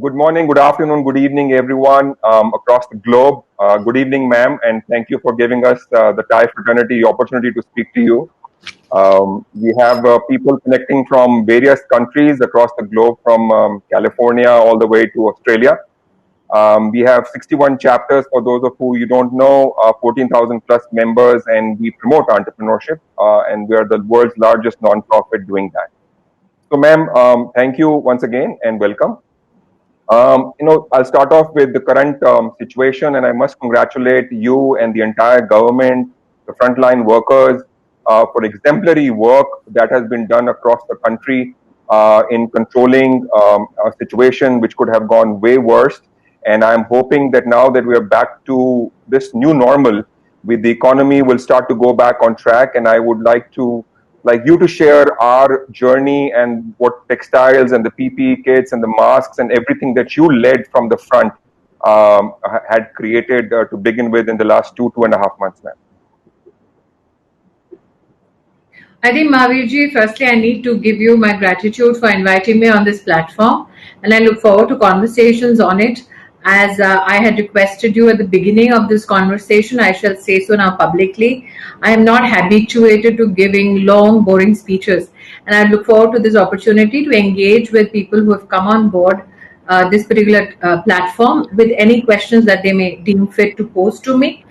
Good morning, good afternoon, good evening, everyone across the globe. Good evening, ma'am, and thank you for giving us the Thai fraternity opportunity to speak to you. We have people connecting from various countries across the globe, from California all the way to Australia. We have 61 chapters for those of who you don't know, 14,000 plus members, and we promote entrepreneurship, and we are the world's largest nonprofit doing that. So, ma'am, thank you once again and welcome. I'll start off with the current situation, and I must congratulate you and the entire government, the frontline workers, for exemplary work that has been done across the country in controlling a situation which could have gone way worse. And I'm hoping that now that we are back to this new normal, with the economy will start to go back on track. And I would like you to share our journey and what textiles and the PPE kits and the masks and everything that you led from the front had created to begin with in the last 2.5 months, ma'am. I think, Mahavirji, firstly, I need to give you my gratitude for inviting me on this platform, and I look forward to conversations on it. As I had requested you at the beginning of this conversation, I shall say so now publicly. I am not habituated to giving long, boring speeches, and I look forward to this opportunity to engage with people who have come on board this particular platform with any questions that they may deem fit to pose to me.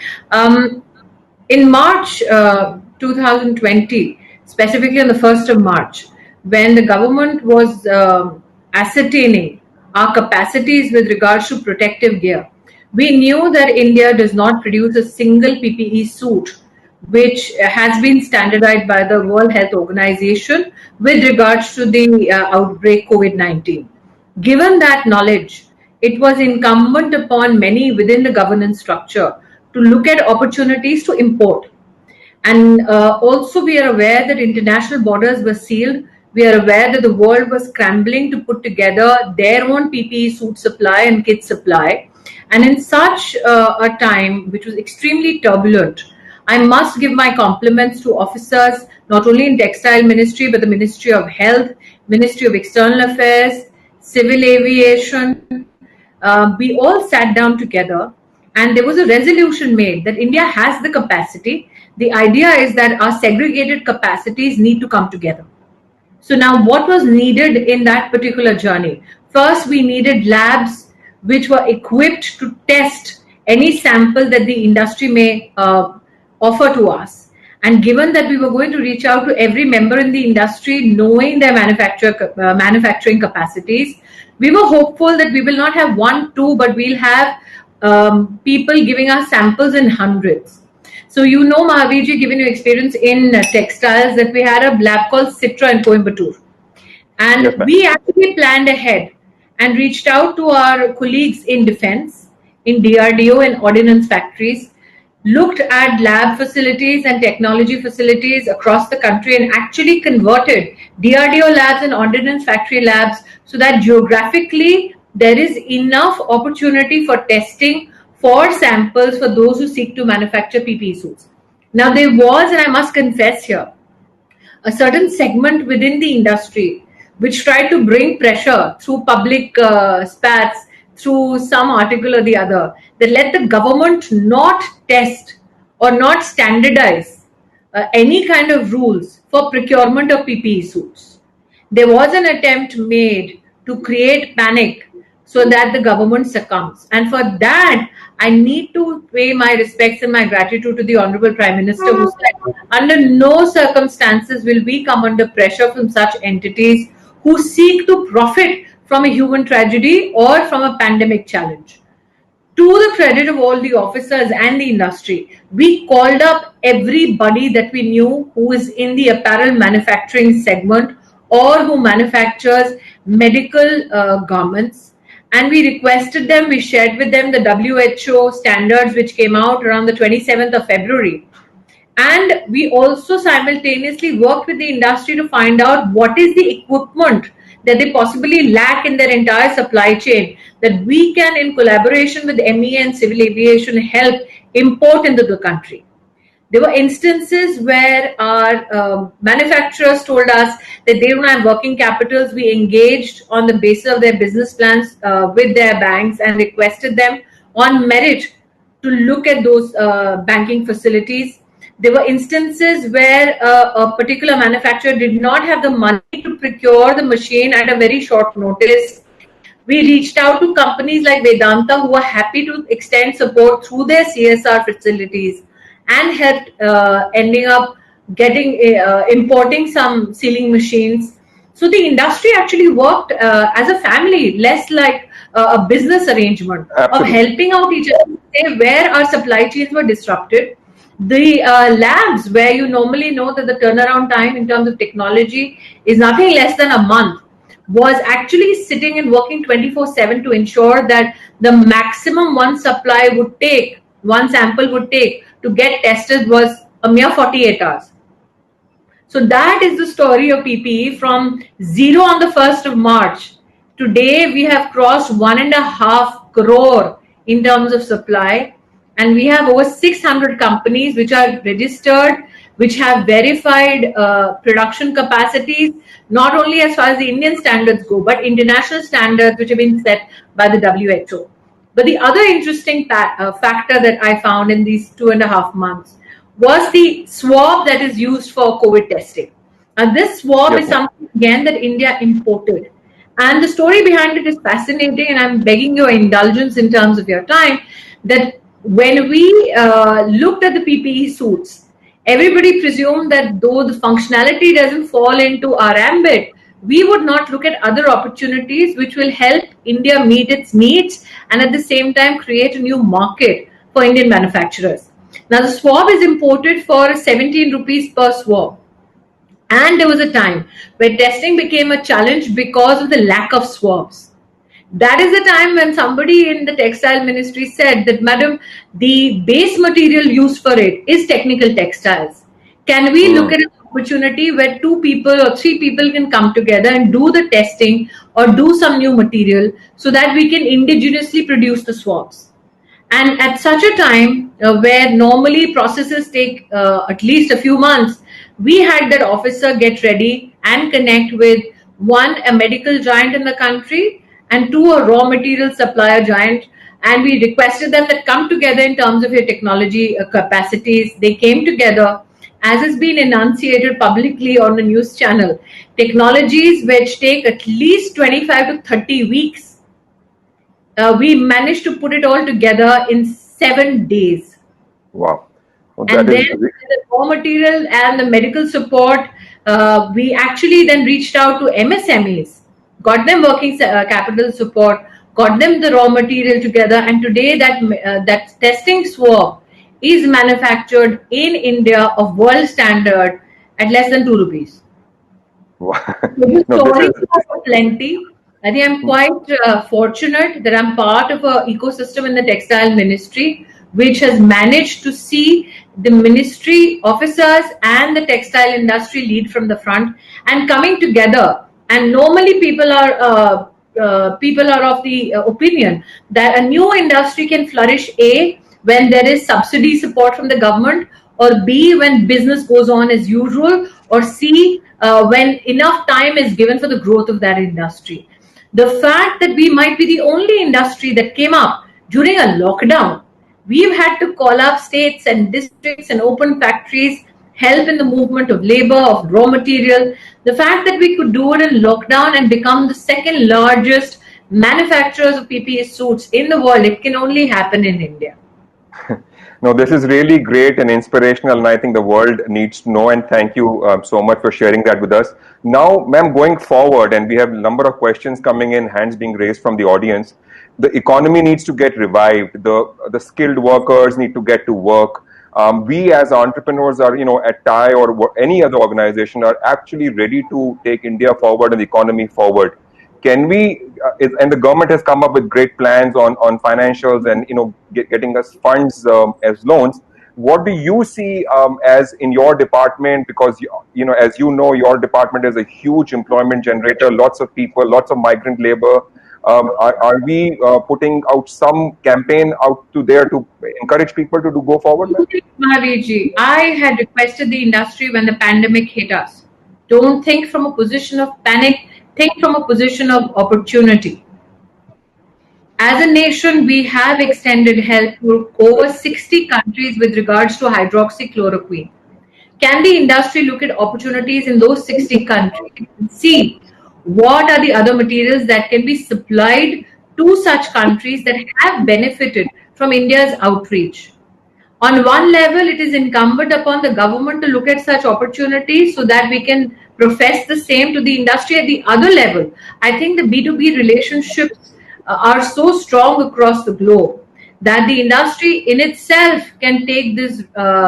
In March 2020, specifically on the 1st of March, when the government was ascertaining our capacities with regards to protective gear, we knew that India does not produce a single PPE suit which has been standardized by the World Health Organization with regards to the outbreak COVID-19. Given that knowledge, it was incumbent upon many within the governance structure to look at opportunities to import. And also, we are aware that international borders were sealed. We are aware that the world was scrambling to put together their own PPE suit supply and kit supply. And in such a time, which was extremely turbulent, I must give my compliments to officers, not only in Textile Ministry, but the Ministry of Health, Ministry of External Affairs, Civil Aviation. We all sat down together and there was a resolution made that India has the capacity. The idea is that our segregated capacities need to come together. So now what was needed in that particular journey? First, we needed labs which were equipped to test any sample that the industry may offer to us. And given that we were going to reach out to every member in the industry, knowing their manufacturing capacities, we were hopeful that we will not have one, two, but we'll have people giving us samples in hundreds. So you know, Mahavirji, given your experience in textiles, that we had a lab called Citra in Coimbatore. And Yes, ma'am. we actually planned ahead and reached out to our colleagues in defense, in DRDO and ordnance factories, looked at lab facilities and technology facilities across the country and actually converted DRDO labs and ordnance factory labs so that geographically there is enough opportunity for testing for samples for those who seek to manufacture PPE suits. Now, there was, and I must confess here, a certain segment within the industry which tried to bring pressure through public spats, through some article or the other, that let the government not test or not standardize any kind of rules for procurement of PPE suits. There was an attempt made to create panic so that the government succumbs. And for that, I need to pay my respects and my gratitude to the Honorable Prime Minister, who said, under no circumstances will we come under pressure from such entities who seek to profit from a human tragedy or from a pandemic challenge. To the credit of all the officers and the industry, we called up everybody that we knew who is in the apparel manufacturing segment or who manufactures medical garments. And we requested them, we shared with them the WHO standards which came out around the 27th of February. And we also simultaneously worked with the industry to find out what is the equipment that they possibly lack in their entire supply chain, that we can, in collaboration with MEA and Civil Aviation, help import into the country. There were instances where our manufacturers told us that they don't have working capitals. We engaged on the basis of their business plans with their banks and requested them on merit to look at those banking facilities. There were instances where a particular manufacturer did not have the money to procure the machine at a very short notice. We reached out to companies like Vedanta who are happy to extend support through their CSR facilities and helped ending up getting importing some sealing machines. So the industry actually worked as a family, less like a business arrangement of helping out each other where our supply chains were disrupted. The labs where you normally know that the turnaround time in terms of technology is nothing less than a month was actually sitting and working 24/7 to ensure that the maximum one supply would take, one sample would take to get tested was a mere 48 hours. So that is the story of PPE from zero on the 1st of March. Today we have crossed 1.5 crore in terms of supply, and we have over 600 companies which are registered, which have verified production capacities, not only as far as the Indian standards go, but international standards which have been set by the WHO. But the other interesting factor that I found in these 2.5 months was the swab that is used for COVID testing. And this swab is something, again, that India imported. And the story behind it is fascinating, and I'm begging your indulgence in terms of your time, that when we looked at the PPE suits, everybody presumed that though the functionality doesn't fall into our ambit, we would not look at other opportunities which will help India meet its needs and at the same time create a new market for Indian manufacturers. Now, the swab is imported for 17 rupees per swab. And there was a time where testing became a challenge because of the lack of swabs. That is the time when somebody in the textile ministry said that, Madam, the base material used for it is technical textiles. Can we look at an opportunity where 2 people or 3 people can come together and do the testing or do some new material so that we can indigenously produce the swabs? And at such a time where normally processes take at least a few months, we had that officer get ready and connect with one, a medical giant in the country, and 2, a raw material supplier giant. And we requested them that come together in terms of your technology capacities. They came together, as has been enunciated publicly on the news channel. Technologies which take at least 25 to 30 weeks. We managed to put it all together in 7 days. Wow. Well, and then the raw material and the medical support, we actually then reached out to MSMEs, got them working capital support, got them the raw material together, and today that testing swab is manufactured in India of world standard at less than 2 rupees. Wow. The stories are plenty. I think I'm quite fortunate that I'm part of an ecosystem in the textile ministry, which has managed to see the ministry officers and the textile industry lead from the front and coming together. And normally people are of the opinion that a new industry can flourish, A, when there is subsidy support from the government, or B, when business goes on as usual, or C, when enough time is given for the growth of that industry. The fact that we might be the only industry that came up during a lockdown, we've had to call up states and districts and open factories, help in the movement of labor, of raw material. The fact that we could do it in lockdown and become the second largest manufacturers of PPE suits in the world, it can only happen in India. No, this is really great and inspirational, and I think the world needs to know, and thank you so much for sharing that with us. Now, ma'am, going forward, and we have a number of questions coming in, hands being raised from the audience. The economy needs to get revived. The skilled workers need to get to work. We as entrepreneurs are, at TIE or any other organization are actually ready to take India forward and the economy forward. Can we, and the government has come up with great plans on financials and, getting us funds as loans. What do you see as in your department? Because, as you know, your department is a huge employment generator, lots of people, lots of migrant labor. Are we putting out some campaign out to there to encourage people to go forward, ma'am? Mahaviji, I had requested the industry when the pandemic hit us. Don't think from a position of panic, think from a position of opportunity. As a nation, we have extended help to over 60 countries with regards to hydroxychloroquine. Can the industry look at opportunities in those 60 countries and see what are the other materials that can be supplied to such countries that have benefited from India's outreach? On one level, it is incumbent upon the government to look at such opportunities so that we can profess the same to the industry. At the other level, I think the B2B relationships are so strong across the globe that the industry in itself can take this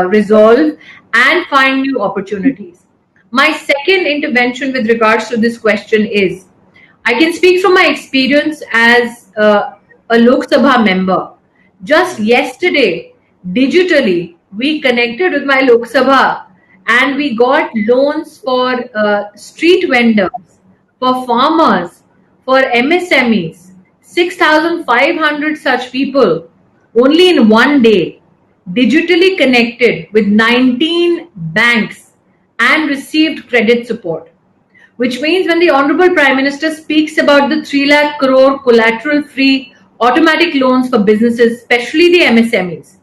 resolve and find new opportunities. My second intervention with regards to this question is I can speak from my experience as a Lok Sabha member. Just yesterday, digitally, we connected with my Lok Sabha and we got loans for street vendors, for farmers, for MSMEs, 6,500 such people only in one day, digitally connected with 19 banks and received credit support. Which means when the Honorable Prime Minister speaks about the 3 lakh crore collateral free automatic loans for businesses, especially the MSMEs,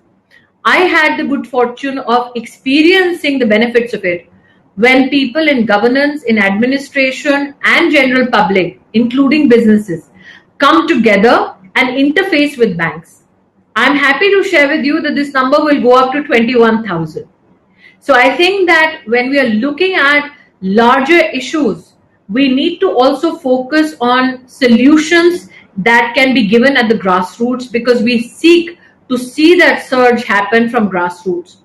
I had the good fortune of experiencing the benefits of it when people in governance, in administration, and general public, including businesses, come together and interface with banks. I'm happy to share with you that this number will go up to 21,000. So I think that when we are looking at larger issues, we need to also focus on solutions that can be given at the grassroots because we seek to see that surge happen from grassroots.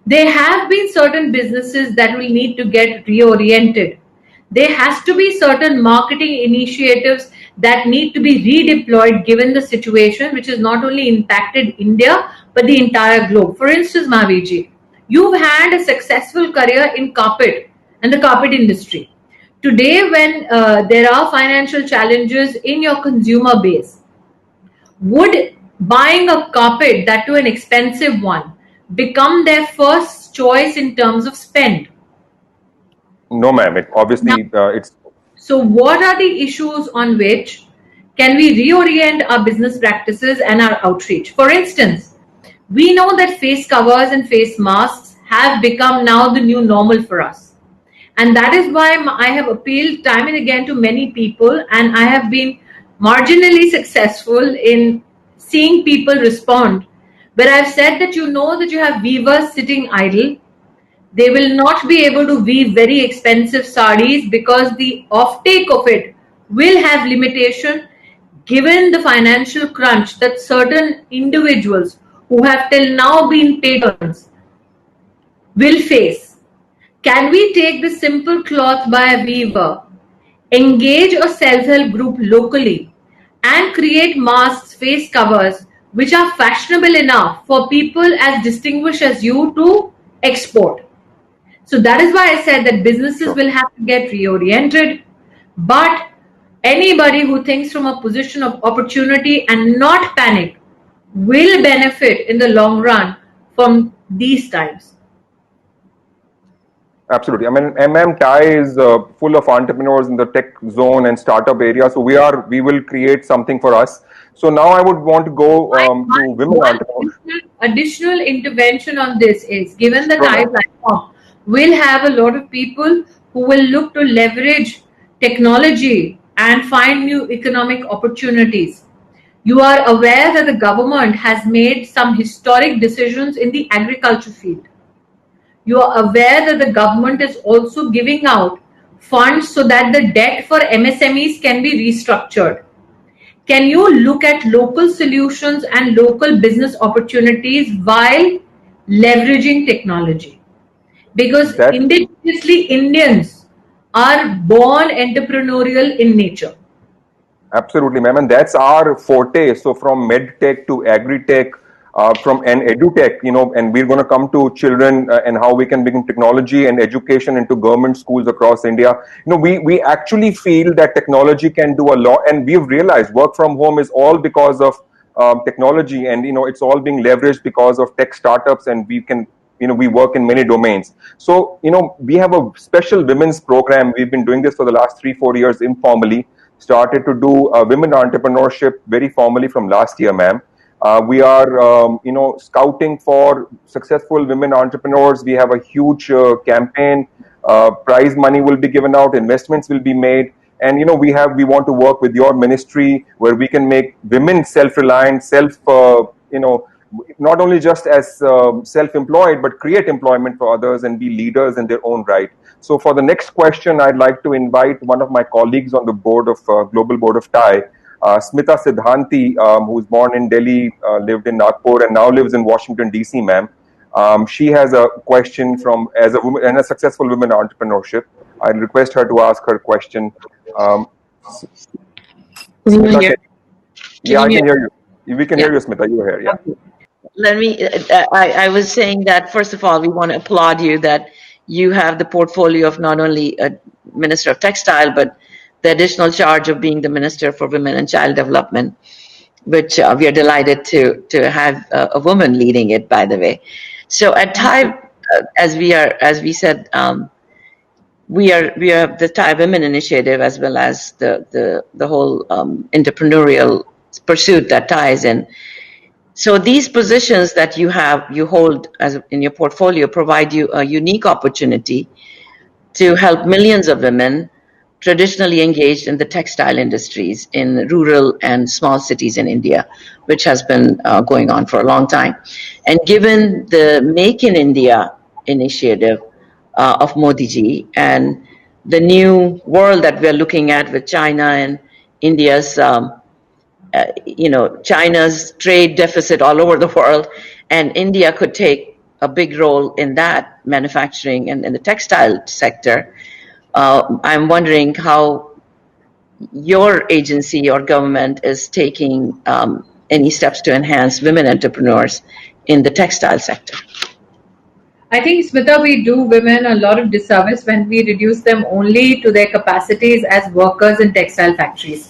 There have been certain businesses that will need to get reoriented. There has to be certain marketing initiatives that need to be redeployed given the situation which has not only impacted India but the entire globe. For instance, Mahaviji, you've had a successful career in carpet and the carpet industry. Today, when there are financial challenges in your consumer base, would buying a carpet, that to an expensive one, become their first choice in terms of spend? No, ma'am. It obviously it's So, what are the issues on which can we reorient our business practices and our outreach? For instance, we know that face covers and face masks have become now the new normal for us. And that is why I have appealed time and again to many people, and I have been marginally successful in seeing people respond. But I've said that you know that you have weavers sitting idle. They will not be able to weave very expensive sarees because the offtake of it will have limitation given the financial crunch that certain individuals who have till now been patrons will face. Can we take the simple cloth by a weaver, engage a self-help group locally, and create masks, face covers, which are fashionable enough for people as distinguished as you to export? So that is why I said that businesses will have to get reoriented, but anybody who thinks from a position of opportunity and not panic will benefit in the long run from these times. absolutely. I mean, TIE is full of entrepreneurs in the tech zone and startup area. So we will create something for us. So now I would want to go to women entrepreneurs. Additional intervention on this is given the Sure, TIE ma'am. platform will have a lot of people who will look to leverage technology and find new economic opportunities. You are aware that the government has made some historic decisions in the agriculture field. You are aware that the government is also giving out funds so that the debt for MSMEs can be restructured. Can you look at local solutions and local business opportunities while leveraging technology? Because That indigenously Indians are born entrepreneurial in nature. Absolutely, ma'am, and that's our forte. So from med tech to agri tech, from an edutech, and we're going to come to children and how we can bring technology and education into government schools across India. We actually feel that technology can do a lot, and we've realized work from home is all because of technology, and it's all being leveraged because of tech startups, and we work in many domains. So we have a special women's program. We've been doing this for the last 3-4 years informally. Started to do women entrepreneurship very formally from last year, ma'am. We are, scouting for successful women entrepreneurs. We have a huge campaign. Prize money will be given out. Investments will be made. And we want to work with your ministry where we can make women self-reliant, not only just as self-employed, but create employment for others and be leaders in their own right. So for the next question, I'd like to invite one of my colleagues on the board of Global Board of TiE, Smita Sidhanti, who was born in Delhi, lived in Nagpur, and now lives in Washington, D.C., ma'am. She has a question as a woman and a successful women entrepreneurship. I'd request her to ask her question. Smita, I can hear you. We can hear you, Smita. You're here, yeah. Let me, I was saying that, first of all, we want to applaud you that you have the portfolio of not only a Minister of Textile, but the additional charge of being the Minister for Women and Child Development, which we are delighted to have a woman leading it, by the way. So at TiE, as we said, we have the TiE Women Initiative, as well as the whole entrepreneurial pursuit that TiE is in. So these positions that you hold as in your portfolio provide you a unique opportunity to help millions of women traditionally engaged in the textile industries in rural and small cities in India, which has been going on for a long time. And given the Make in India initiative of Modi ji and the new world that we're looking at with China and India's China's trade deficit all over the world, and India could take a big role in that manufacturing and in the textile sector. I'm wondering how your agency or government is taking any steps to enhance women entrepreneurs in the textile sector. I think, Smita, we do women a lot of disservice when we reduce them only to their capacities as workers in textile factories.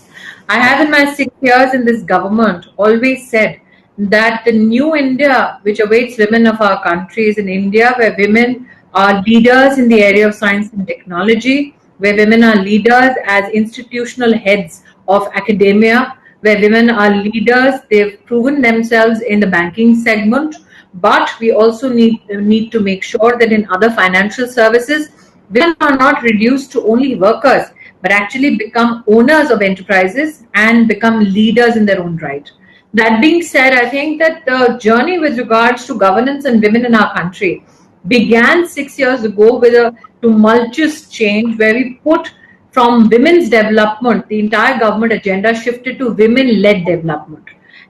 I have in my 6 years in this government always said that the new India, which awaits women of our country, is an India where women are leaders in the area of science and technology, where women are leaders as institutional heads of academia, where women are leaders. They've proven themselves in the banking segment, but we also need to make sure that in other financial services, women are not reduced to only workers, but actually become owners of enterprises and become leaders in their own right. That being said, I think that the journey with regards to governance and women in our country began 6 years ago with a tumultuous change where we put from women's development, the entire government agenda shifted to women-led development.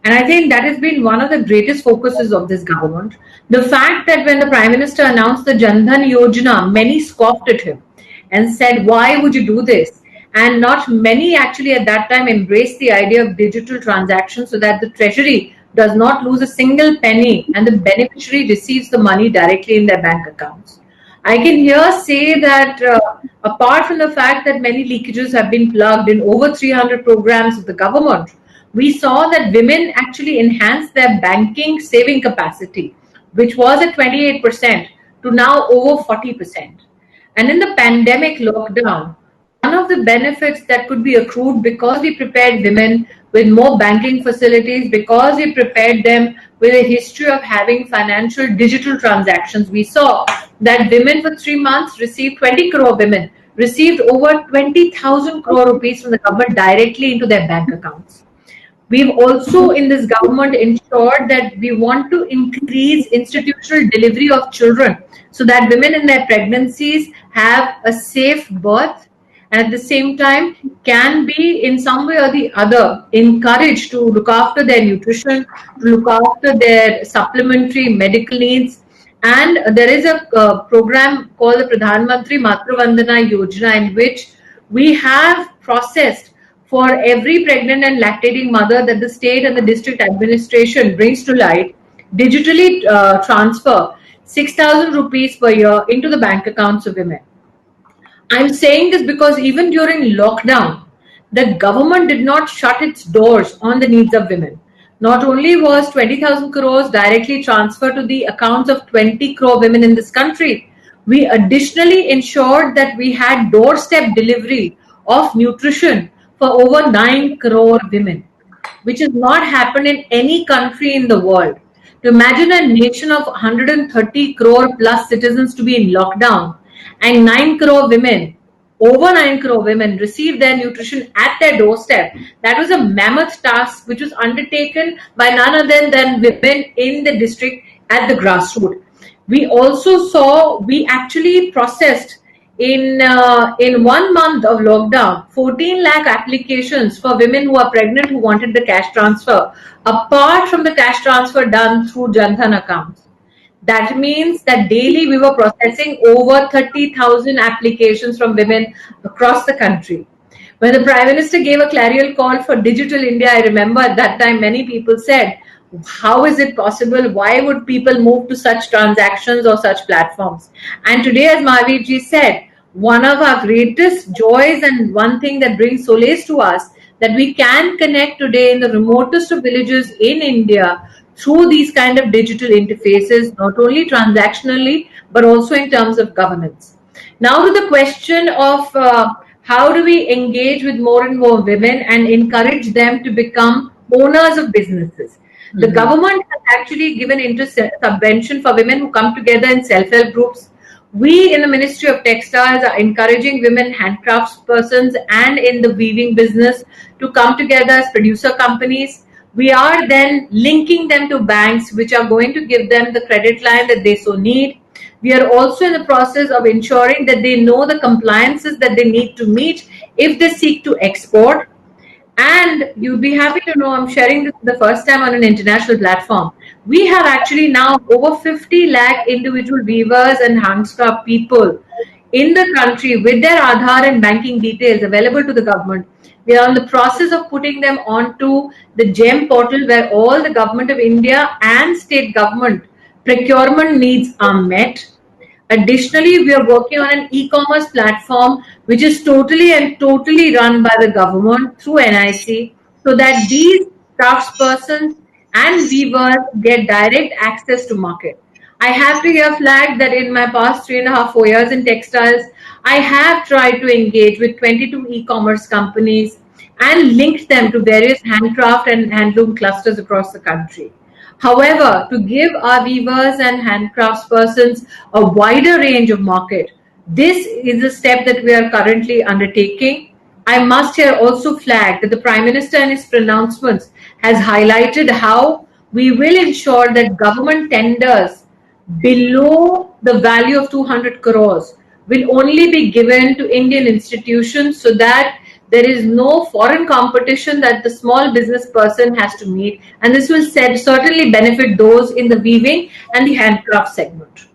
And I think that has been one of the greatest focuses of this government. The fact that when the Prime Minister announced the Jan Dhan Yojana, many scoffed at him and said, why would you do this? And not many actually at that time embraced the idea of digital transactions so that the treasury does not lose a single penny and the beneficiary receives the money directly in their bank accounts. I can here say that apart from the fact that many leakages have been plugged in over 300 programs of the government, we saw that women actually enhanced their banking saving capacity, which was at 28% to now over 40%. And in the pandemic lockdown, one of the benefits that could be accrued because we prepared women with more banking facilities, because we prepared them with a history of having financial digital transactions, we saw that women for 3 months received 20 crore women, received over 20,000 crore rupees from the government directly into their bank accounts. We've also in this government ensured that we want to increase institutional delivery of children so that women in their pregnancies have a safe birth and at the same time can be in some way or the other encouraged to look after their nutrition, to look after their supplementary medical needs. And there is a program called the Pradhan Mantri Matru Vandana Yojana in which we have processed for every pregnant and lactating mother that the state and the district administration brings to light digitally transfer 6,000 rupees per year into the bank accounts of women. I'm saying this because even during lockdown, the government did not shut its doors on the needs of women. Not only was 20,000 crores directly transferred to the accounts of 20 crore women in this country, we additionally ensured that we had doorstep delivery of nutrition for over 9 crore women, which has not happened in any country in the world. To imagine a nation of 130 crore plus citizens to be in lockdown and 9 crore women, over 9 crore women receive their nutrition at their doorstep. That was a mammoth task which was undertaken by none other than women in the district at the grassroots. We also saw, we actually processed in 1 month of lockdown 14 lakh applications for women who are pregnant who wanted the cash transfer, apart from the cash transfer done through Jan Dhan accounts. That means that daily we were processing over 30,000 applications from women across the country. When the Prime Minister gave a clarion call for Digital India, I remember at that time many people said, how is it possible? Why would people move to such transactions or such platforms? And today, as Mahavir ji said, one of our greatest joys and one thing that brings solace to us, that we can connect today in the remotest of villages in India through these kind of digital interfaces, not only transactionally, but also in terms of governance. Now to the question of how do we engage with more and more women and encourage them to become owners of businesses. The government has actually given interest subvention for women who come together in self-help groups. We in the Ministry of Textiles are encouraging women handcrafts persons and in the weaving business to come together as producer companies. We are then linking them to banks which are going to give them the credit line that they so need. We are also in the process of ensuring that they know the compliances that they need to meet if they seek to export. And you'll be happy to know I'm sharing this for the first time on an international platform. We have actually now over 50 lakh individual weavers and handcraft people in the country with their Aadhaar and banking details available to the government. We are in the process of putting them onto the GEM portal where all the government of India and state government procurement needs are met. Additionally, we are working on an e-commerce platform which is totally run by the government through NIC so that these craftspersons and weavers get direct access to market. I have to here flag that in my past 3.5-4 years in textiles, I have tried to engage with 22 e-commerce companies and linked them to various handcraft and handloom clusters across the country. However, to give our weavers and handcrafts persons a wider range of market, this is a step that we are currently undertaking. I must here also flag that the Prime Minister in his pronouncements has highlighted how we will ensure that government tenders below the value of 200 crores will only be given to Indian institutions so that there is no foreign competition that the small business person has to meet, and this will certainly benefit those in the weaving and the handcraft segment.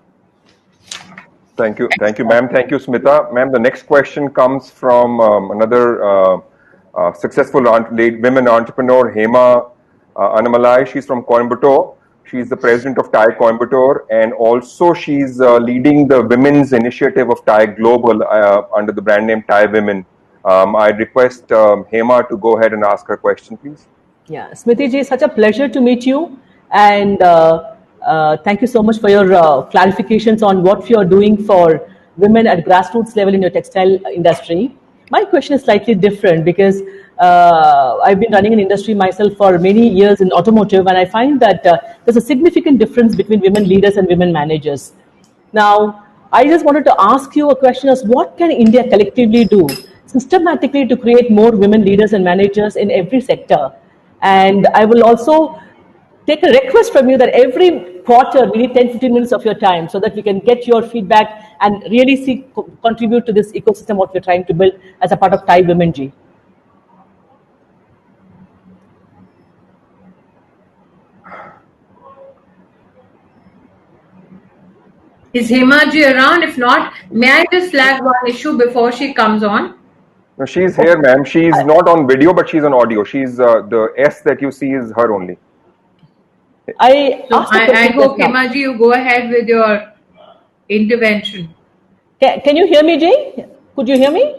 Thank you, ma'am. Thank you, Smita. Ma'am, the next question comes from another successful women entrepreneur, Hema Annamalai. She's from Coimbatore. She's the president of TiE Coimbatore, and also she's leading the women's initiative of TiE Global under the brand name TiE Women. I request Hema to go ahead and ask her question, please. Yeah, Smriti ji, such a pleasure to meet you, and thank you so much for your clarifications on what you are doing for women at grassroots level in your textile industry. My question is slightly different because I've been running an industry myself for many years in automotive, and I find that there's a significant difference between women leaders and women managers. Now, I just wanted to ask you a question as what can India collectively do systematically to create more women leaders and managers in every sector? And I will also take a request from you that every quarter we need 10-15 minutes of your time so that we can get your feedback and really contribute to this ecosystem what we're trying to build as a part of TiE Women G. Is Hema ji around? If not, may I just flag one issue before she comes on? No, she's here, ma'am. She's not on video, but she's on audio. She's the S that you see is her only. I So asked a I question hope, just now. Hema ji, you go ahead with your intervention. Can you hear me, Jay? Could you hear me?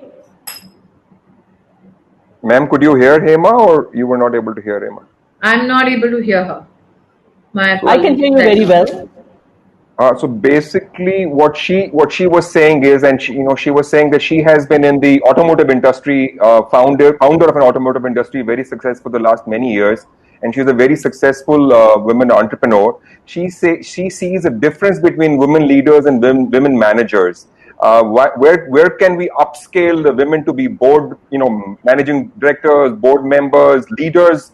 Ma'am, could you hear Hema, or you were not able to hear Hema? I'm not able to hear her. My I can apologies. hear you very well. So basically, what she was saying is, and she was saying that she has been in the automotive industry, founder of an automotive industry, very successful for the last many years, and she's a very successful women entrepreneur. She sees a difference between women leaders and women managers. Where can we upscale the women to be board, managing directors, board members, leaders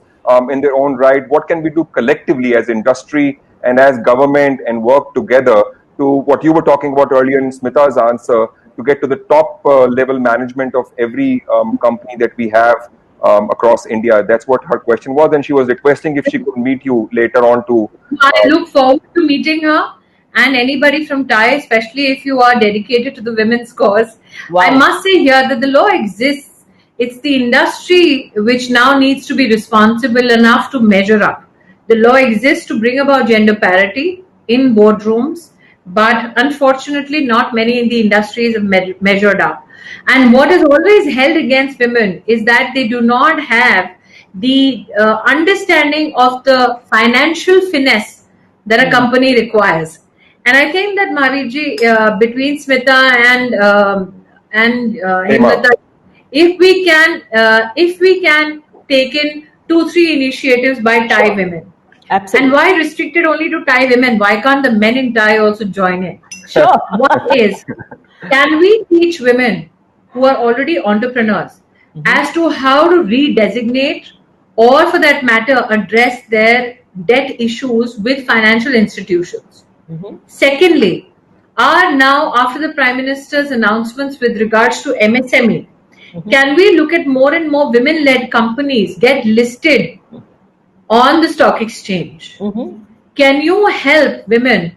in their own right? What can we do collectively as industry and as government and work together to what you were talking about earlier in Smita's answer, to get to the top level management of every company that we have across India? That's what her question was, and she was requesting if she could meet you later on to. I look forward to meeting her and anybody from TIE, especially if you are dedicated to the women's cause. Wow. I must say here that the law exists. It's the industry which now needs to be responsible enough to measure up. The law exists to bring about gender parity in boardrooms, but unfortunately, not many in the industries have measured up. And what is always held against women is that they do not have the understanding of the financial finesse that a company requires. And I think that Mariji, between Smita and Hemlata, if we can take in 2-3 initiatives by Thai women. Absolutely. And why restricted only to Thai women? Why can't the men in Thai also join in? Sure. What is, can we teach women who are already entrepreneurs as to how to redesignate, or for that matter, address their debt issues with financial institutions? Secondly, are now, after the Prime Minister's announcements with regards to MSME, can we look at more and more women-led companies get listed on the stock exchange? Can you help women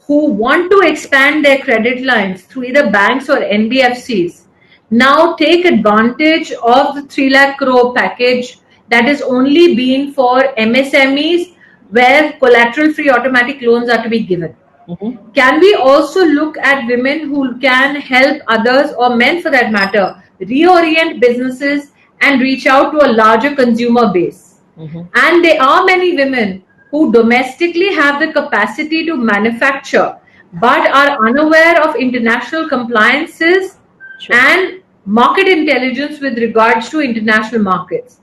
who want to expand their credit lines through either banks or NBFCs now take advantage of the 3 lakh crore package that is only being for MSMEs, where collateral free automatic loans are to be given? Can we also look at women who can help others, or men for that matter, reorient businesses and reach out to a larger consumer base? And there are many women who domestically have the capacity to manufacture but are unaware of international compliances and market intelligence with regards to international markets.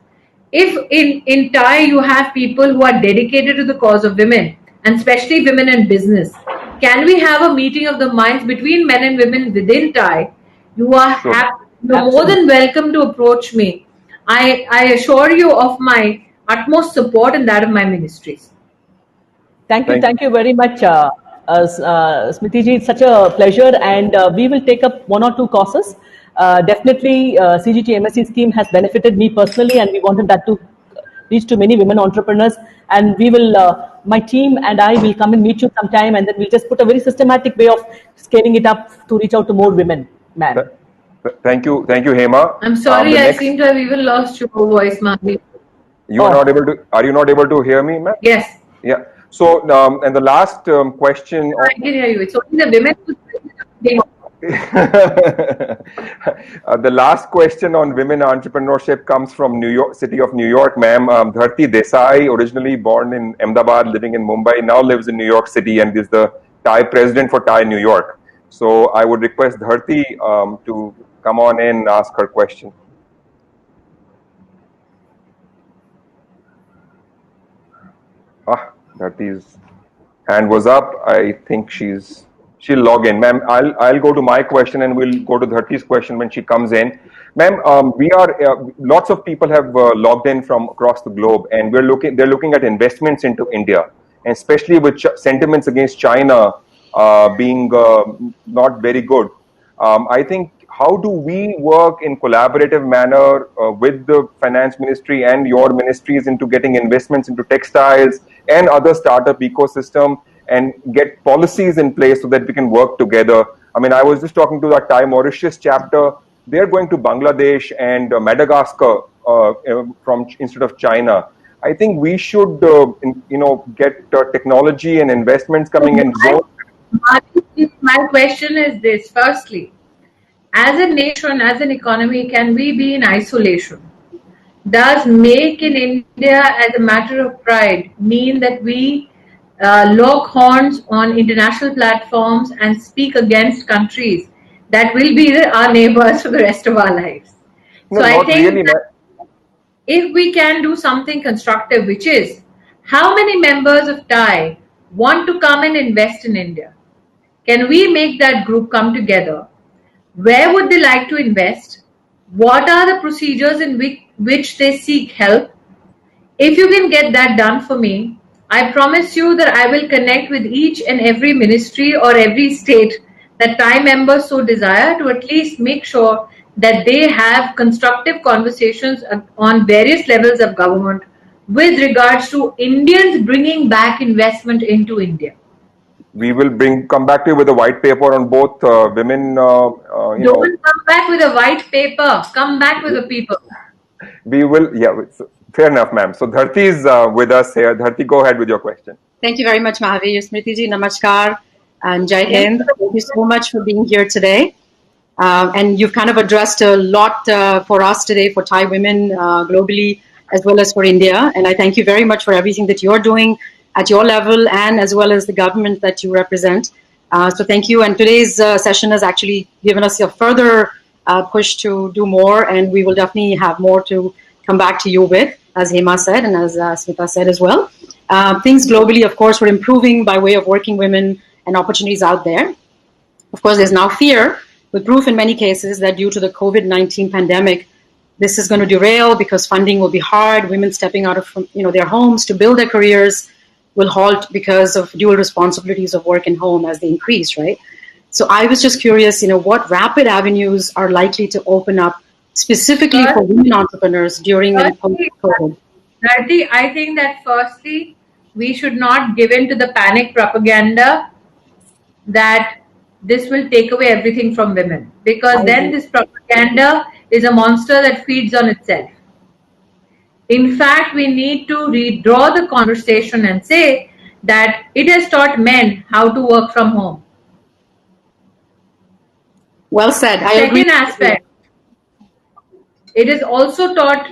If in Thai you have people who are dedicated to the cause of women, and especially women in business, can we have a meeting of the minds between men and women within Thai? You are you're more than welcome to approach me. I assure you of my utmost support and that of my ministries. Thank you very much, Smriti ji. It's such a pleasure, and we will take up 1 or 2 courses. Definitely, CGT MSc scheme has benefited me personally, and we wanted that to reach to many women entrepreneurs. And we will, my team and I will come and meet you sometime, and then we'll just put a very systematic way of scaling it up to reach out to more women, ma'am. Thank you, Hema. I'm sorry, I seem to have even lost your voice, Mahi. You are not able to. Are you not able to hear me, ma'am? Yes. Yeah. So, and the last question. I can hear you. It's only the women who. The last question on women entrepreneurship comes from New York, city of New York, ma'am. Dharti Desai, originally born in Ahmedabad, living in Mumbai, now lives in New York City and is the Thai president for Thai New York. So I would request Dharti to come on in and ask her question. Dharti's hand was up. I think she'll log in. Ma'am, I'll go to my question and we'll go to Dharti's question when she comes in. Ma'am, lots of people have logged in from across the globe, and they're looking at investments into India, and especially with sentiments against China being not very good. I think, how do we work in collaborative manner with the finance ministry and your ministries into getting investments into textiles and other startup ecosystem, and get policies in place so that we can work together? I mean, I was just talking to that Thai Mauritius chapter. They're going to Bangladesh and Madagascar instead of China. I think we should, get technology and investments coming in. My question is this. Firstly, as a nation, as an economy, can we be in isolation? Does Make in India as a matter of pride mean that we lock horns on international platforms and speak against countries that will be our neighbors for the rest of our lives? No, So I not think really. that if we can do something constructive, which is how many members of TIE want to come and invest in India? Can we make that group come together? Where would they like to invest? What are the procedures in which they seek help? If you can get that done for me, I promise you that I will connect with each and every ministry or every state that TIE members so desire to at least make sure that they have constructive conversations on various levels of government with regards to Indians bringing back investment into India. We will come back to you with a white paper on both women. Don't come back with a white paper. Come back with a people. We will. Yeah, fair enough, ma'am. So Dharti is with us here. Dharti, go ahead with your question. Thank you very much, Mahavir. Smriti ji, namaskar and Jai Hind. Thank you so much for being here today. And you've kind of addressed a lot for us today, for Thai women globally, as well as for India. And I thank you very much for everything that you're doing at your level and as well as the government that you represent. So thank you. And today's session has actually given us a further push to do more. And we will definitely have more to come back to you with, as Hema said and as Smita said as well. Things globally, of course, we're improving by way of working women and opportunities out there. Of course, there's now fear, with proof in many cases that due to the COVID-19 pandemic, this is going to derail because funding will be hard. Women stepping out of their homes to build their careers will halt because of dual responsibilities of work and home as they increase, right? So I was just curious, what rapid avenues are likely to open up specifically for women entrepreneurs during and post-COVID? Dharti, I think that firstly, we should not give in to the panic propaganda that this will take away everything from women, because then this propaganda is a monster that feeds on itself. In fact, we need to redraw the conversation and say that it has taught men how to work from home. Well said. Second aspect, it has also taught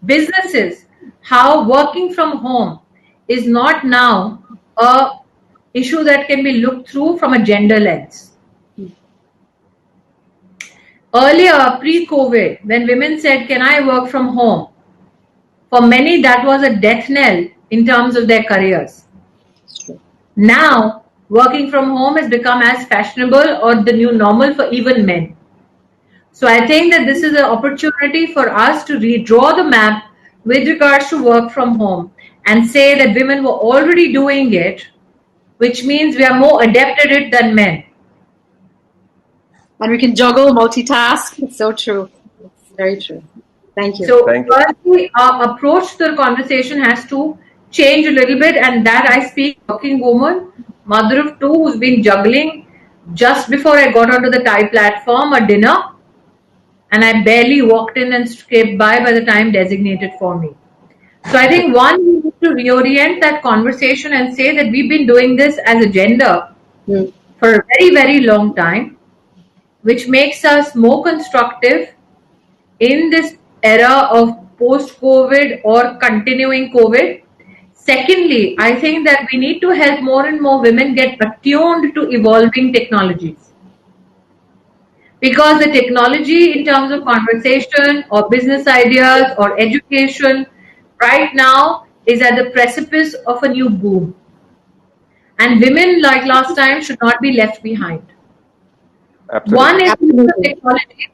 businesses how working from home is not now a issue that can be looked through from a gender lens. Earlier, pre-COVID, when women said, "Can I work from home?" for many, that was a death knell in terms of their careers. Now, working from home has become as fashionable or the new normal for even men. So I think that this is an opportunity for us to redraw the map with regards to work from home and say that women were already doing it, which means we are more adept at it than men. And we can juggle, multitask. It's so true. It's very true. Thank you. So firstly, our approach to the conversation has to change a little bit, and that I speak working woman, mother of two, who's been juggling just before I got onto the TIE platform a dinner, and I barely walked in and scraped by the time designated for me. So I think one, we need to reorient that conversation and say that we've been doing this as a gender for a very, very long time, which makes us more constructive in this era of post-COVID or continuing COVID. Secondly, I think that we need to help more and more women get attuned to evolving technologies. Because the technology in terms of conversation or business ideas or education right now is at the precipice of a new boom. And women, like last time, should not be left behind. Absolutely. One is the technology,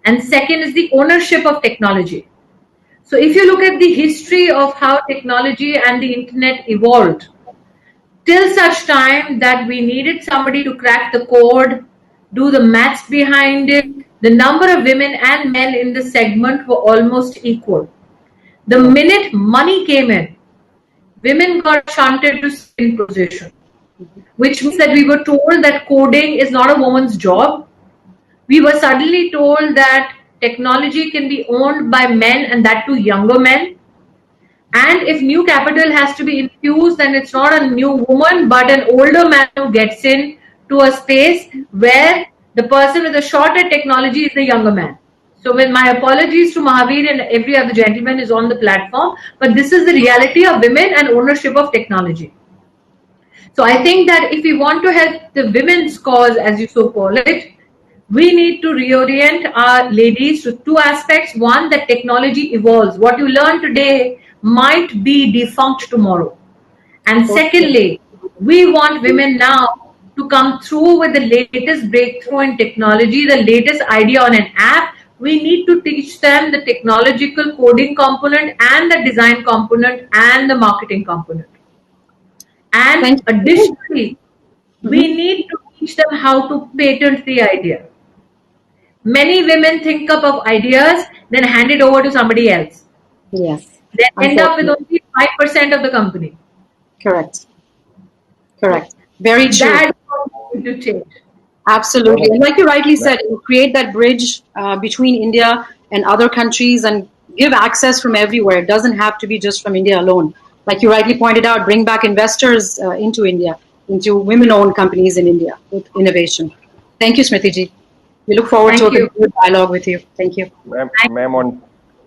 and second is the ownership of technology. So if you look at the history of how technology and the internet evolved, till such time that we needed somebody to crack the code, do the maths behind it, the number of women and men in the segment were almost equal. The minute money came in, women got shunted to second position, which means that we were told that coding is not a woman's job. We were suddenly told that technology can be owned by men, and that too younger men. And if new capital has to be infused, then it's not a new woman, but an older man who gets in to a space where the person with the shorter technology is the younger man. So with my apologies to Mahavir and every other gentleman is on the platform, but this is the reality of women and ownership of technology. So I think that if we want to help the women's cause, as you so call it, we need to reorient our ladies to two aspects. One, that technology evolves. What you learn today might be defunct tomorrow. And secondly, we want women now to come through with the latest breakthrough in technology, the latest idea on an app. We need to teach them the technological coding component and the design component and the marketing component. And additionally, we need to teach them how to patent the idea. Many women think up of ideas, then hand it over to somebody else. Yes. They end up with only 5% of the company. Correct. Correct. Very true. That's what we need to change. Absolutely. And like you rightly said, you create that bridge between India and other countries and give access from everywhere. It doesn't have to be just from India alone. Like you rightly pointed out, bring back investors into India, into women-owned companies in India with innovation. Thank you, Smriti ji. We look forward to a good dialogue with you. Thank you. Ma'am,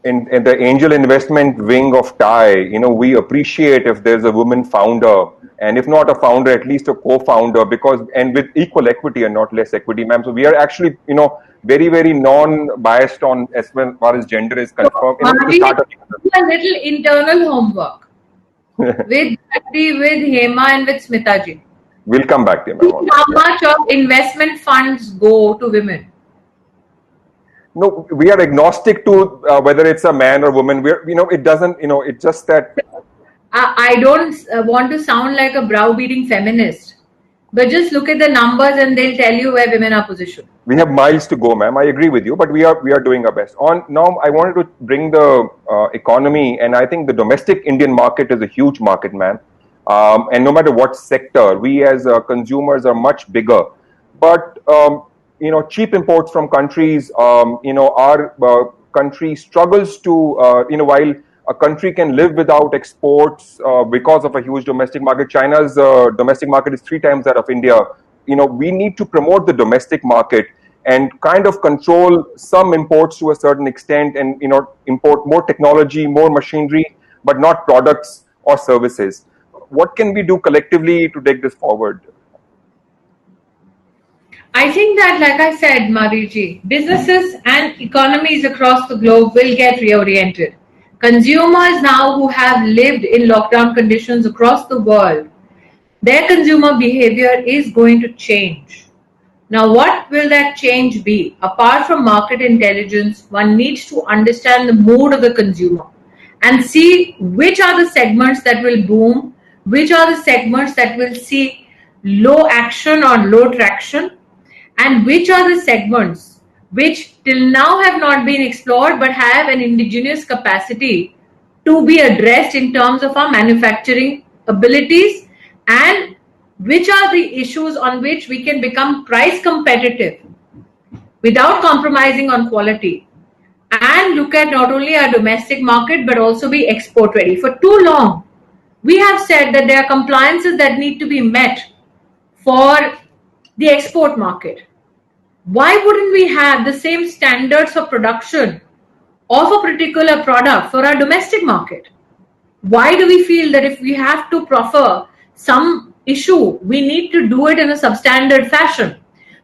in the angel investment wing of TIE, we appreciate if there's a woman founder, and if not a founder, at least a co-founder, and with equal equity and not less equity, ma'am. So we are actually, very, very non-biased on as far as gender is concerned. Do a little internal homework with Hema and with Smita ji. We'll come back to you, ma'am. How much of investment funds go to women? No, we are agnostic to whether it's a man or woman. It doesn't, it's just that. I don't want to sound like a browbeating feminist, but just look at the numbers and they'll tell you where women are positioned. We have miles to go, ma'am. I agree with you, but we are doing our best. Now, I wanted to bring the economy, and I think the domestic Indian market is a huge market, ma'am. And no matter what sector, we as consumers are much bigger. But cheap imports from countries, our country struggles to, while a country can live without exports because of a huge domestic market. China's domestic market is 3 times that of India. We need to promote the domestic market and kind of control some imports to a certain extent, and import more technology, more machinery, but not products or services. What can we do collectively to take this forward? I think that, like I said, Mahavir, businesses and economies across the globe will get reoriented. Consumers now who have lived in lockdown conditions across the world, their consumer behavior is going to change. Now, what will that change be? Apart from market intelligence, one needs to understand the mood of the consumer and see which are the segments that will boom, which are the segments that will see low action or low traction, and which are the segments which till now have not been explored but have an indigenous capacity to be addressed in terms of our manufacturing abilities, and which are the issues on which we can become price competitive without compromising on quality, and look at not only our domestic market but also be export ready. For too long, we have said that there are compliances that need to be met for the export market. Why wouldn't we have the same standards of production of a particular product for our domestic market? Why do we feel that if we have to proffer some issue, we need to do it in a substandard fashion?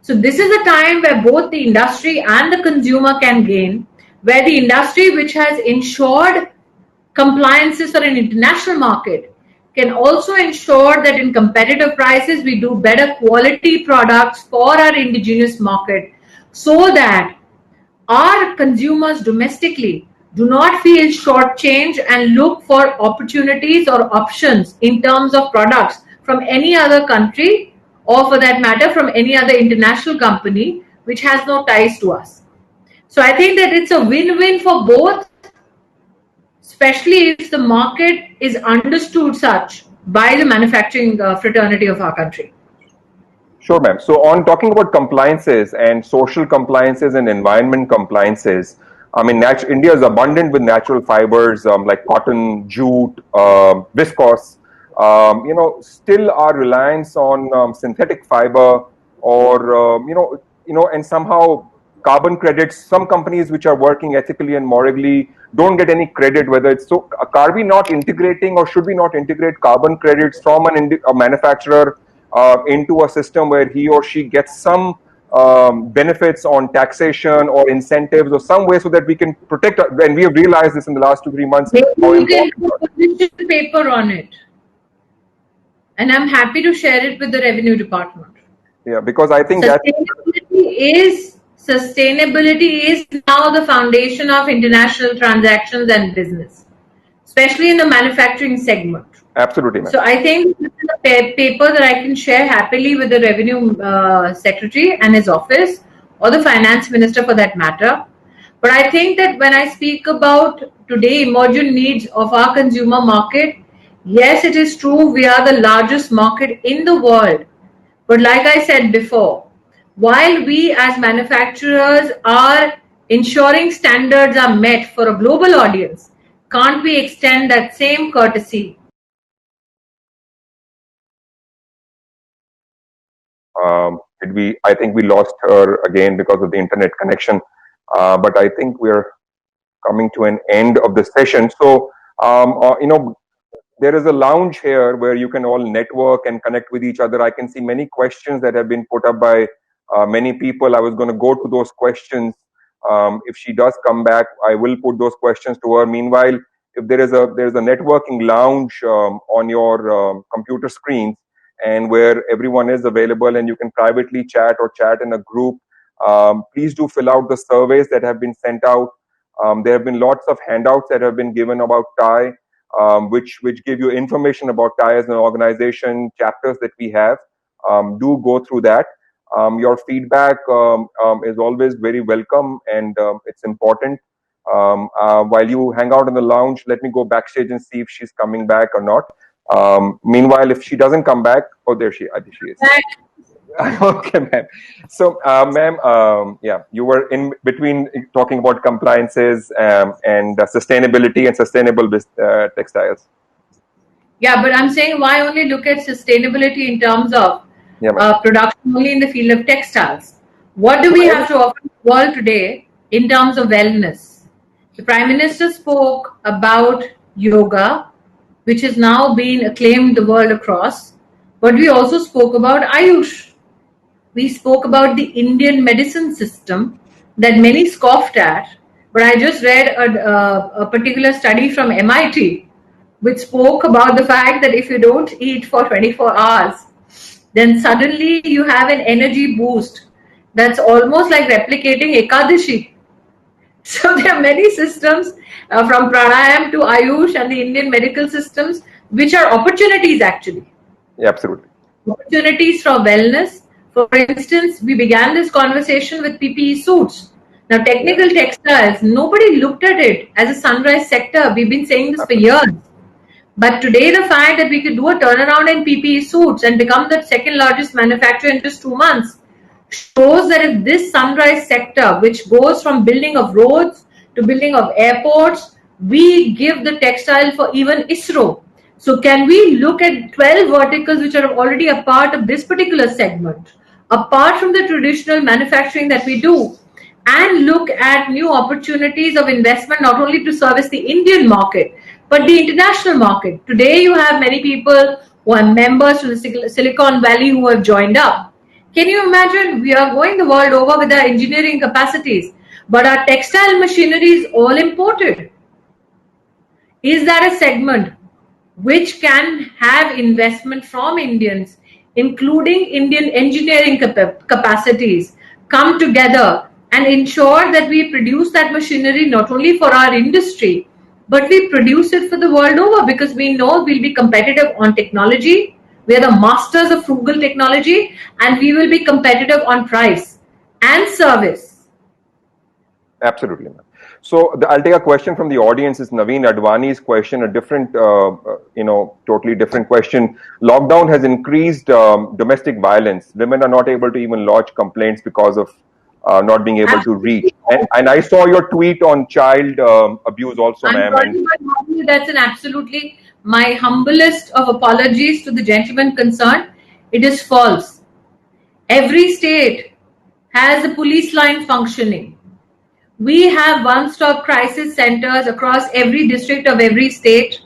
So this is a time where both the industry and the consumer can gain, where the industry, which has ensured compliances for an international market, can also ensure that in competitive prices we do better quality products for our indigenous market, so that our consumers domestically do not feel shortchanged and look for opportunities or options in terms of products from any other country, or for that matter from any other international company which has no ties to us. So I think that it's a win-win for both, especially if the market is understood such by the manufacturing fraternity of our country. Sure, ma'am. So on talking about compliances and social compliances and environment compliances, I mean, India is abundant with natural fibers like cotton, jute, viscose. Still our reliance on synthetic fiber or and somehow carbon credits. Some companies which are working ethically and morally don't get any credit. Whether it's so, are we not integrating, or should we not integrate carbon credits from a manufacturer into a system where he or she gets some benefits on taxation or incentives or some way so that we can protect, and we have realized this in the last 2-3 months. You can put a position paper on it. And I'm happy to share it with the revenue department. Yeah, because I think that sustainability is now the foundation of international transactions and business, especially in the manufacturing segment. Absolutely, ma'am. So I think this is a paper that I can share happily with the revenue secretary and his office, or the finance minister for that matter. But I think that when I speak about today emergent needs of our consumer market, yes, it is true we are the largest market in the world. But like I said before, while we as manufacturers are ensuring standards are met for a global audience, can't we extend that same courtesy? I think we lost her again because of the internet connection. But I think we're coming to an end of the session. So, there is a lounge here where you can all network and connect with each other. I can see many questions that have been put up by many people. I was going to go to those questions. If she does come back, I will put those questions to her. Meanwhile, if there's a networking lounge on your computer screens, and where everyone is available and you can privately chat or chat in a group, please do fill out the surveys that have been sent out. There have been lots of handouts that have been given about TiE, which give you information about TiE as an organization, chapters that we have. Do go through that. Your feedback is always very welcome, and it's important. While you hang out in the lounge, let me go backstage and see if she's coming back or not. Meanwhile, if she doesn't come back, oh, there she is. Okay, ma'am. So, ma'am, yeah, you were in between talking about compliances and sustainability and sustainable textiles. Yeah, but I'm saying, why only look at sustainability in terms of production only in the field of textiles? What do we have to offer the world today in terms of wellness? The Prime Minister spoke about yoga, which has now been acclaimed the world across, but we also spoke about Ayush. We spoke about the Indian medicine system that many scoffed at, but I just read a particular study from MIT which spoke about the fact that if you don't eat for 24 hours, then suddenly you have an energy boost that's almost like replicating Ekadashi. So there are many systems from pranayam to Ayush and the Indian medical systems, which are opportunities actually. Yeah, absolutely. Opportunities for wellness. For instance, we began this conversation with PPE suits. Now, technical textiles, nobody looked at it as a sunrise sector. We've been saying this for years. But today, the fact that we could do a turnaround in PPE suits and become the second largest manufacturer in just 2 months shows that if this sunrise sector, which goes from building of roads to building of airports, we give the textile for even ISRO. So can we look at 12 verticals which are already a part of this particular segment, apart from the traditional manufacturing that we do, and look at new opportunities of investment, not only to service the Indian market, but the international market. Today, you have many people who are members to the Silicon Valley who have joined up. Can you imagine? We are going the world over with our engineering capacities, but our textile machinery is all imported. Is that a segment which can have investment from Indians, including Indian engineering capacities, come together and ensure that we produce that machinery not only for our industry, but we produce it for the world over, because we know we'll be competitive on technology. We are the masters of frugal technology, and we will be competitive on price and service. Absolutely, ma'am. So I'll take a question from the audience. It's Naveen Advani's question, a different, totally different question. Lockdown has increased domestic violence. Women are not able to even lodge complaints because of not being able to reach. And I saw your tweet on child abuse also, I'm ma'am. sorry, but Madhuri, that's an absolutely my humblest of apologies to the gentleman concerned. It is false. Every state has a police line functioning. We have one-stop crisis centers across every district of every state.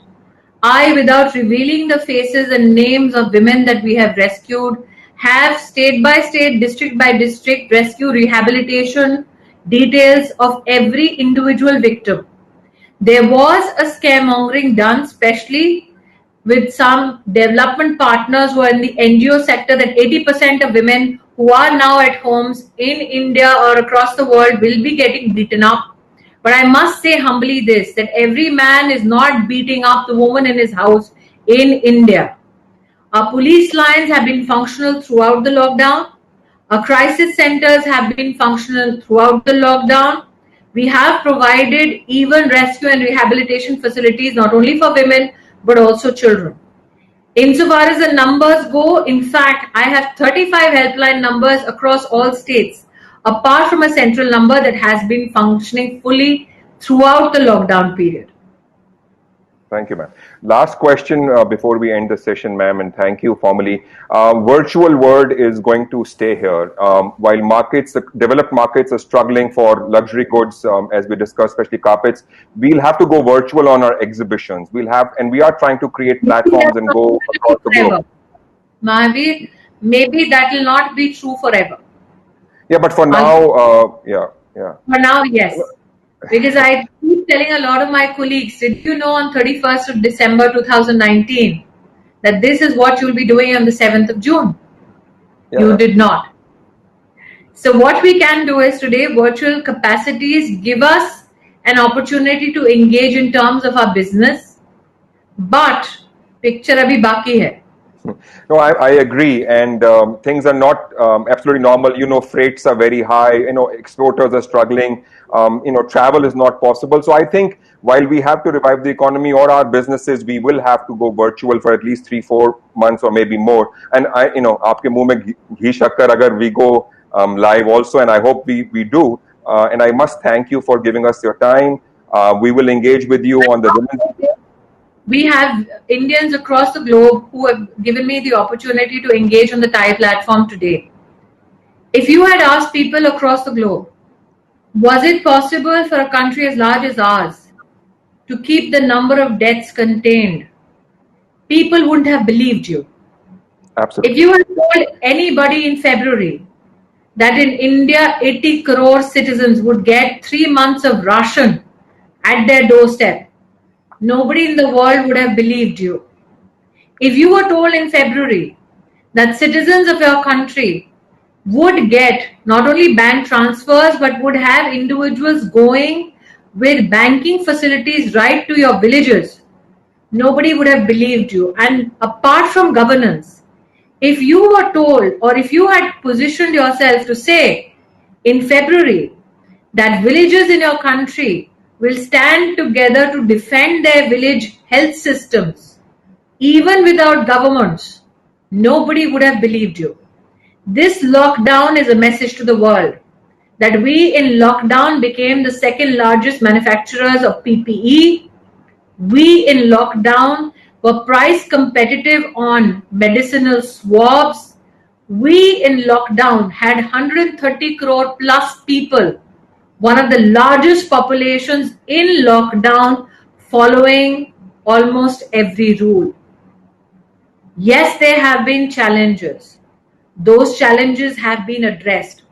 I, without revealing the faces and names of women that we have rescued, have state by state, district by district rescue rehabilitation details of every individual victim. There was a scaremongering done, especially with some development partners who are in the NGO sector, that 80% of women who are now at homes in India or across the world will be getting beaten up. But I must say humbly this, that every man is not beating up the woman in his house in India. Our police lines have been functional throughout the lockdown. Our crisis centers have been functional throughout the lockdown. We have provided even rescue and rehabilitation facilities not only for women but also children. Insofar as the numbers go, in fact, I have 35 helpline numbers across all states, apart from a central number that has been functioning fully throughout the lockdown period. Thank you, ma'am. Last question before we end the session, ma'am, and thank you formally. Virtual world is going to stay here. While markets, the developed markets are struggling for luxury goods, as we discussed, especially carpets, we'll have to go virtual on our exhibitions. And we are trying to create platforms and go across the globe. Mahavir, maybe that will not be true forever. Yeah, but for now, yeah. For now, yes. Because I keep telling a lot of my colleagues, did you know on 31st of December 2019 that this is what you'll be doing on the 7th of June? Yeah. You did not. So what we can do is today, virtual capacities give us an opportunity to engage in terms of our business. But picture abhi baki hai. No, I agree, and things are not absolutely normal. You know, freights are very high. You know, exporters are struggling. You know, travel is not possible. So I think while we have to revive the economy or our businesses, we will have to go virtual for at least 3-4 months or maybe more. And you know, aapke muh mein ghee shakkar agar we go live also, and I hope we do. And I must thank you for giving us your time. We will engage with you on the women's. We have Indians across the globe who have given me the opportunity to engage on the TIE platform today. If you had asked people across the globe, was it possible for a country as large as ours to keep the number of deaths contained? People wouldn't have believed you. Absolutely. If you had told anybody in February that in India 80 crore citizens would get 3 months of ration at their doorstep, nobody in the world would have believed you. If you were told in February that citizens of your country would get not only bank transfers but would have individuals going with banking facilities right to your villages, nobody would have believed you. And apart from governance, if you were told or if you had positioned yourself to say in February that villages in your country will stand together to defend their village health systems, even without governments, nobody would have believed you. This lockdown is a message to the world that we in lockdown became the second largest manufacturers of PPE. We in lockdown were price competitive on medicinal swabs. We in lockdown had 130 crore plus people, one of the largest populations in lockdown, following almost every rule. Yes, there have been challenges. Those challenges have been addressed.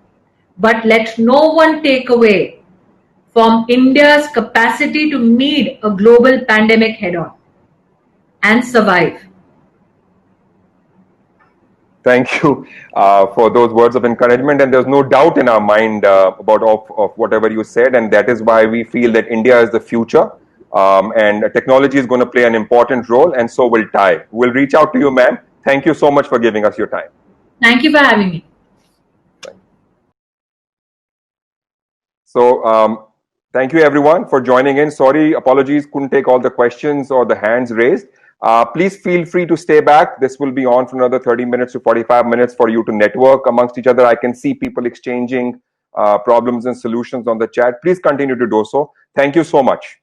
But let no one take away from India's capacity to meet a global pandemic head-on and survive. Thank you for those words of encouragement, and there's no doubt in our mind about whatever you said, and that is why we feel that India is the future, and technology is going to play an important role, and so will TIE. We'll reach out to you, ma'am. Thank you so much for giving us your time. Thank you for having me. So thank you everyone for joining in. Sorry, apologies, couldn't take all the questions or the hands raised. Please feel free to stay back. This will be on for another 30 minutes to 45 minutes for you to network amongst each other. I can see people exchanging problems and solutions on the chat, please continue to do so. Thank you so much.